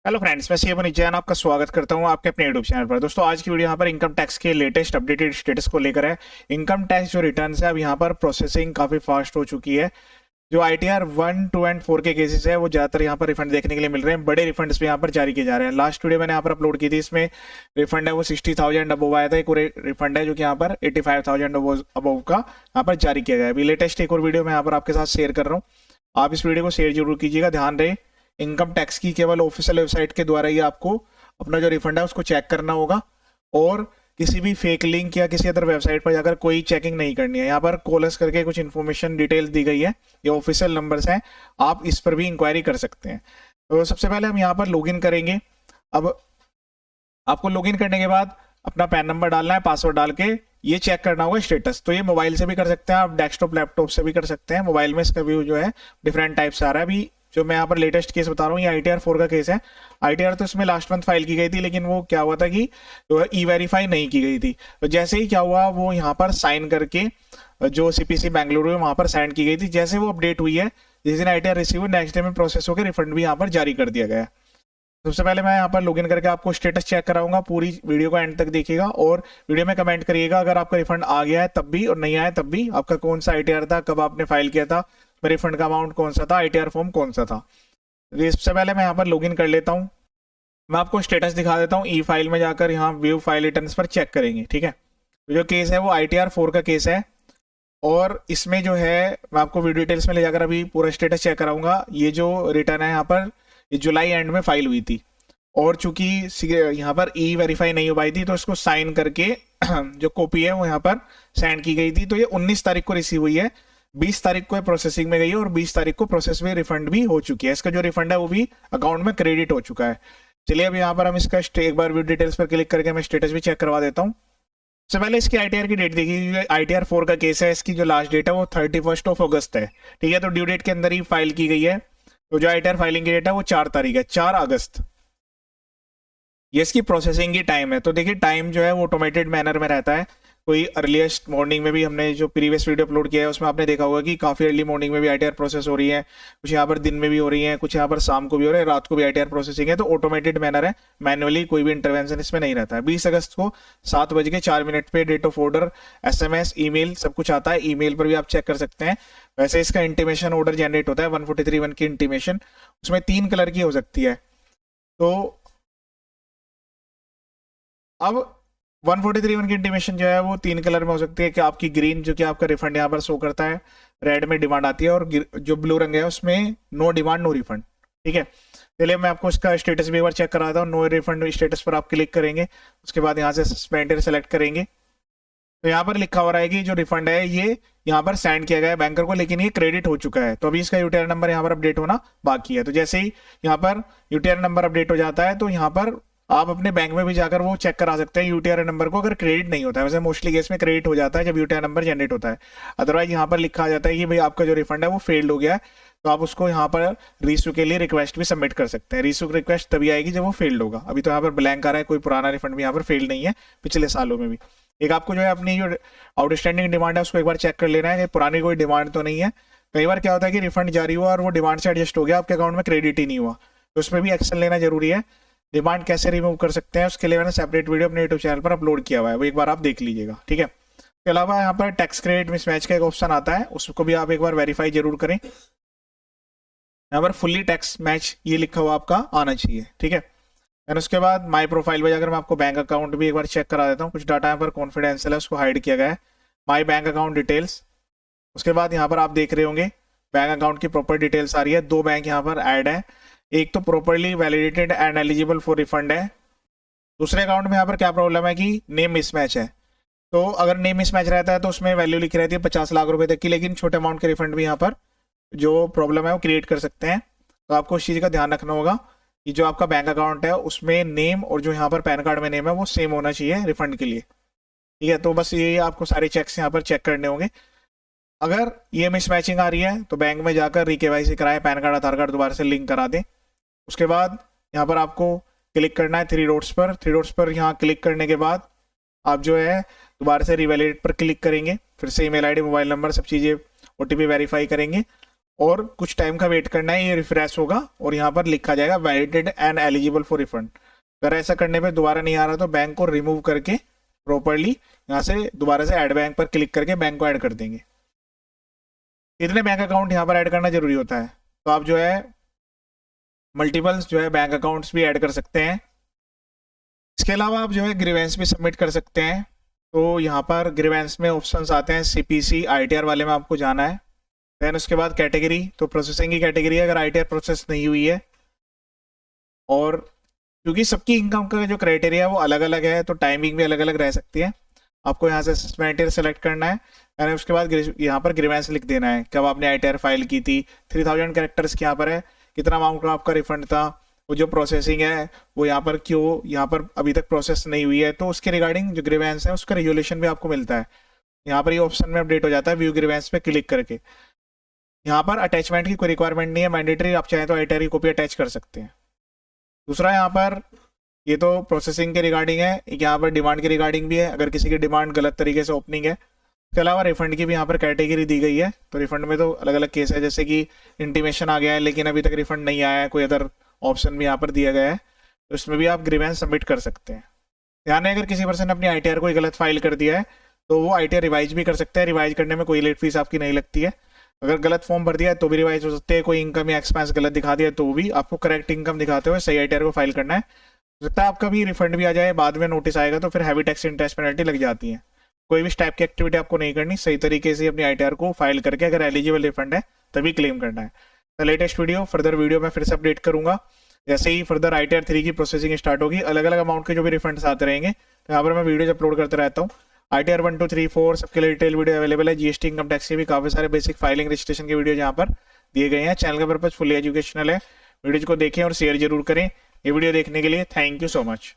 Hello friends, मैं CM नित्यान आपका स्वागत करता हूं आपके अपने यूट्यूब चैनल पर। दोस्तों, आज की वीडियो यहां पर इनकम टैक्स के लेटेस्ट अपडेटेड स्टेटस को लेकर है। इनकम टैक्स जो रिटर्न्स है अब यहां पर प्रोसेसिंग काफी फास्ट हो चुकी है। जो आईटीआर 1, 2 एंड 4 के केसेस है वो ज्यादातर यहां पर रिफंड देखने के लिए मिल रहे हैं। बड़े रिफंड्स भी यहां पर जारी किए जा रहे हैं। लास्ट वीडियो मैंने यहां पर अपलोड की थी, इसमें रिफंड है वो 60,000 अबव आया था। एक और रिफंड है जो कि यहाँ पर 85,000 अबव का यहाँ पर जारी किया गया है। अभी लेटेस्ट एक और वीडियो मैं यहाँ पर आपके साथ शेयर कर रहा हूँ। आप इस वीडियो को शेयर जरूर कीजिएगा। ध्यान रहे, इनकम टैक्स की केवल ऑफिशियल वेबसाइट के द्वारा ही आपको अपना जो रिफंड है उसको चेक करना होगा, और किसी भी फेक लिंक या किसी अदर वेबसाइट पर जाकर कोई चेकिंग नहीं करनी है। यहाँ पर कोलस करके कुछ इन्फॉर्मेशन डिटेल्स दी गई है, ये ऑफिशियल नंबर्स हैं, आप इस पर भी इंक्वायरी कर सकते हैं। तो सबसे पहले हम यहाँ पर लॉगिन करेंगे। अब आपको लॉगिन करने के बाद अपना पैन नंबर डालना है, पासवर्ड डाल के ये चेक करना होगा स्टेटस। तो ये मोबाइल से भी कर सकते हैं आप, डेस्कटॉप लैपटॉप से भी कर सकते हैं। मोबाइल में इसका व्यू जो है डिफरेंट टाइप से आ रहा है। अभी जो मैं यहाँ पर लेटेस्ट केस बता रहा हूँ ये आईटीआर 4 का केस है। आईटीआर तो इसमें लास्ट मंथ फाइल की गई थी, लेकिन वो क्या हुआ था कि जो है ई वेरीफाई नहीं की गई थी। तो जैसे ही क्या हुआ, वो यहाँ पर साइन करके जो सीपीसी बेंगलुरु है वहां पर साइन की गई थी। जैसे वो अपडेट हुई है, जिस दिन आईटीआर रिसीव हुई नेक्स्ट डे में प्रोसेस होकर रिफंड भी यहाँ पर जारी कर दिया गया है। सबसे पहले मैं यहाँ पर लॉगिन करके आपको स्टेटस चेक कराऊंगा। पूरी वीडियो को एंड तक देखिएगा और वीडियो में कमेंट करिएगा अगर आपका रिफंड आ गया है तब भी और नहीं आया तब भी। आपका कौन सा आईटीआर था, कब आपने फाइल किया था, रिफंड का अमाउंट कौन सा था, आईटीआर फॉर्म कौन सा था। सबसे पहले मैं यहाँ पर लॉगिन कर लेता हूँ। मैं आपको स्टेटस दिखा देता हूँ। ई फाइल में जाकर यहाँ व्यू फाइल रिटर्न्स पर चेक करेंगे। ठीक है, तो जो केस है वो आईटीआर 4 का केस है, और इसमें जो है मैं आपको वीडियो डिटेल्स में ले जाकर अभी पूरा स्टेटस चेक कराऊंगा। ये जो रिटर्न है यहाँ पर ये जुलाई एंड में फाइल हुई थी, और चूंकि यहाँ पर ई वेरीफाई नहीं हो पाई थी तो इसको साइन करके जो कॉपी है वो यहाँ पर सेंड की गई थी। तो ये 19 तारीख को रिसीव हुई है, 20 तारीख को प्रोसेसिंग में गई है, और 20 तारीख को प्रोसेस में रिफंड भी हो चुकी है। इसका जो रिफंड है वो भी अकाउंट में क्रेडिट हो चुका है। चलिए अब यहाँ पर हम इसका एक बार व्यू डिटेल्स पर क्लिक करके मैं स्टेटस भी चेक करवा देता हूँ। सबसे पहले इसकी आईटीआर की डेट देखिए। आईटीआर 4 का केस है, इसकी जो लास्ट डेट है वो 31 अगस्त है। ठीक है, तो ड्यू डेट के अंदर ही फाइल की गई है। तो जो आईटीआर फाइलिंग की डेट है वो 4 तारीख है, 4 अगस्त। ये इसकी प्रोसेसिंग की टाइम है। तो देखिए टाइम जो है वो ऑटोमेटेड मैनर में रहता है। कोई अर्लीस्ट मॉर्निंग में भी हमने जो प्रीवियस वीडियो अपलोड किया है उसमें आपने देखा होगा कि काफी अर्ली मॉर्निंग में भी आईटीआर प्रोसेस हो रही है, कुछ यहाँ पर दिन में भी हो रही है, कुछ यहाँ पर शाम को भी हो रहा है, रात को भी आईटीआर प्रोसेसिंग है। तो ऑटोमेटेड मैनर है, मैनुअली कोई भी इंटरवेंशन इसमें नहीं रहता है। 20 अगस्त को 7:04 पे date of order, SMS, email सब कुछ आता है। ईमेल पर भी आप चेक कर सकते हैं। वैसे इसका इंटीमेशन ऑर्डर जनरेट होता है 143(1) की इंटीमेशन, उसमें 3 कलर की हो सकती है। तो अब 143(1) की इंटीमेशन जो है वो 3 कलर में हो सकती है कि आपकी ग्रीन जो कि आपका रिफंड यहाँ पर शो करता है, रेड में डिमांड आती है, और जो ब्लू रंग है उसमें नो डिमांड नो रिफंड। ठीक है, चलिए मैं आपको इसका स्टेटस भी एक बार चेक कराता हूँ। नो रिफंड स्टेटस पर आप क्लिक करेंगे, उसके बाद यहाँ से सस्पेंडेड सेलेक्ट करेंगे। तो यहाँ पर लिखा हो रहा है कि जो रिफंड है ये यहाँ पर सेंड किया गया है बैंकर को, लेकिन ये क्रेडिट हो चुका है। तो अभी इसका यूटीआर नंबर यहाँ पर अपडेट होना बाकी है। तो जैसे ही यहाँ पर यूटीआर नंबर अपडेट हो जाता है तो यहाँ पर आप अपने बैंक में भी जाकर वो चेक करा सकते हैं यूटीआर नंबर को, अगर क्रेडिट नहीं होता है। वैसे मोस्टली केस में क्रेडिट हो जाता है जब यूटीआर नंबर जनरेट होता है। अदरवाइज यहाँ पर लिखा जाता है कि भाई आपका जो रिफंड है वो फेल्ड हो गया है, तो आप उसको यहाँ पर रीसू के लिए रिक्वेस्ट भी सबमिट कर सकते हैं। रीसू रिक्वेस्ट तभी आएगी जब वो फेल्ड होगा। अभी तो यहाँ पर ब्लैंक आ रहा है, कोई पुराना रिफंड भी यहाँ पर फेल्ड नहीं है पिछले सालों में भी। एक आपको जो है अपनी जो आउटस्टैंडिंग डिमांड है उसको एक बार चेक कर लेना है कि पुरानी कोई डिमांड तो नहीं है। कई बार क्या होता है कि रिफंड जारी हुआ और वो डिमांड से एडजस्ट हो गया, आपके अकाउंट में क्रेडिट ही नहीं हुआ, तो उसमें भी एक्शन लेना जरूरी है। डिमांड कैसे रिमूव कर सकते हैं उसके लिए मैंने सेपरेट वीडियो अपने यूट्यूब चैनल पर अपलोड किया हुआ है, वो एक बार आप देख लीजिएगा। ठीक है, इसके अलावा यहाँ पर टैक्स क्रेडिट मिसमैच का एक ऑप्शन आता है, उसको भी आप एक बार वेरीफाई जरूर करें। यहाँ पर फुल्ली टैक्स मैच ये लिखा हुआ आपका आना चाहिए। ठीक है, एंड उसके बाद माई प्रोफाइल में जाकर मैं आपको बैंक अकाउंट भी एक बार चेक करा देता हूँ। कुछ डाटा यहाँ पर कॉन्फिडेंशियल है, उसको हाइड किया गया है। माई बैंक अकाउंट डिटेल्स, उसके बाद यहाँ पर आप देख रहे होंगे बैंक अकाउंट की प्रॉपर डिटेल्स आ रही है। 2 बैंक यहाँ पर ऐड है, एक तो properly validated and eligible for refund है। दूसरे अकाउंट में यहाँ पर क्या प्रॉब्लम है कि नेम मिसमैच है। तो अगर नेम मिसमैच रहता है तो उसमें वैल्यू लिखी रहती है 50 लाख रुपए तक की, लेकिन छोटे अमाउंट के रिफंड भी यहाँ पर जो प्रॉब्लम है वो क्रिएट कर सकते हैं। तो आपको उस चीज़ का ध्यान रखना होगा कि जो आपका बैंक अकाउंट है उसमें नेम और जो यहाँ पर पैन कार्ड में नेम है वो सेम होना चाहिए रिफंड के लिए। ठीक है, तो बस ये आपको सारे चेक्स यहाँ पर चेक करने होंगे। अगर ये मिसमैचिंग आ रही है तो बैंक में जाकर रीकेवाईसी कराएं, पैन कार्ड आधार कार्ड दोबारा से लिंक करा दें। उसके बाद यहाँ पर आपको क्लिक करना है 3 डॉट्स पर। 3 डॉट्स पर यहाँ क्लिक करने के बाद आप जो है दोबारा से रिवैलिडेट पर क्लिक करेंगे, फिर से ईमेल आईडी, मोबाइल नंबर, सब चीज़ें ओटीपी वेरीफाई करेंगे। और कुछ टाइम का वेट करना है, ये रिफ्रेश होगा और यहाँ पर लिखा जाएगा validated and eligible for refund. अगर ऐसा करने पे दोबारा नहीं आ रहा तो बैंक को रिमूव करके प्रॉपरली यहाँ से दोबारा से ऐड बैंक पर क्लिक करके बैंक को ऐड कर देंगे। कितने बैंक अकाउंट यहाँ पर ऐड करना जरूरी होता है, तो आप जो है मल्टीपल्स जो है बैंक अकाउंट्स भी ऐड कर सकते हैं। इसके अलावा आप जो है ग्रीवेंस भी सबमिट कर सकते हैं। तो यहाँ पर ग्रीवेंस में ऑप्शंस आते हैं, सीपीसी आईटीआर वाले में आपको जाना है। देन उसके बाद कैटेगरी, तो प्रोसेसिंग की कैटेगरी है अगर आईटीआर प्रोसेस नहीं हुई है। और क्योंकि सबकी इनकम का जो क्राइटेरिया है वो अलग अलग है तो टाइमिंग भी अलग अलग रह सकती है। आपको यहाँ से असेसमेंट सेलेक्ट करना है और उसके बाद यहाँ पर ग्रीवेंस लिख देना है, कब आपने आईटीआर फाइल की थी। 3000 कैरेक्टर्स की यहाँ पर है, कितना अमाउंट का आपका रिफंड था, वो जो प्रोसेसिंग है वो यहाँ पर क्यों यहाँ पर अभी तक प्रोसेस नहीं हुई है, तो उसके रिगार्डिंग जो ग्रीवेंस है उसका रेजुलेशन भी आपको मिलता है। यहाँ पर ये ऑप्शन में अपडेट हो जाता है व्यू ग्रीवेंस पे क्लिक करके। यहाँ पर अटैचमेंट की कोई रिक्वायरमेंट नहीं है, मैंडेटरी, आप चाहें तो आईटीआर की कॉपी अटैच कर सकते हैं। दूसरा यहाँ पर ये तो प्रोसेसिंग के रिगार्डिंग है, यहाँ पर डिमांड के रिगार्डिंग भी है, अगर किसी की डिमांड गलत तरीके से ओपनिंग है। इसके अलावा रिफंड की भी यहाँ पर कैटेगरी दी गई है, तो रिफंड में तो अलग अलग केस है, जैसे कि इंटीमेशन आ गया है लेकिन अभी तक रिफंड नहीं आया है, कोई अदर ऑप्शन भी यहाँ पर दिया गया है, तो इसमें भी आप ग्रीवेंस सबमिट कर सकते हैं। ध्यान है अगर किसी पर्सन ने अपनी आईटीआर को गलत फाइल कर दिया है तो वो आईटीआर रिवाइज भी कर सकते हैं। रिवाइज करने में कोई लेट फीस आपकी नहीं लगती है। अगर गलत फॉर्म भर दिया है तो भी रिवाइज हो सकते हैं। कोई इनकम या एक्सपेंस गलत दिखा दिया तो भी आपको करेक्ट इनकम दिखाते हुए सही आईटीआर को फाइल करना है। हो सकता है आपका भी रिफंड भी आ जाए, बाद में नोटिस आएगा तो फिर हैवी टैक्स इंटरेस्ट पेनल्टी लग जाती है। कोई भी टाइप की एक्टिविटी आपको नहीं करनी, सही तरीके से अपनी आईटीआर को फाइल करके अगर एलिजिबल रिफंड है तभी क्लेम करना है। तो लेटेस्ट वीडियो फर्दर वीडियो में फिर से अपडेट करूंगा। जैसे ही फर्दर आईटीआर 3 की प्रोसेसिंग स्टार्ट होगी, अलग अलग अमाउंट के जो भी रिफंड्स आते रहेंगे, तो यहाँ पर मैं वीडियोज अपलोड करते रहता हूँ। आईटीआर 1, 2, 3, 4 सबके लिए डिटेल वीडियो अवेलेबल है। जीएसटी इनकम टैक्स के भी काफी सारे बेसिक फाइलिंग रजिस्ट्रेशन के वीडियो यहाँ पर दिए गए हैं। चैनल का पर्पज फुली एजुकेशनल है। वीडियोज को देखें और शेयर जरूर करें। ये वीडियो देखने के लिए थैंक यू सो मच।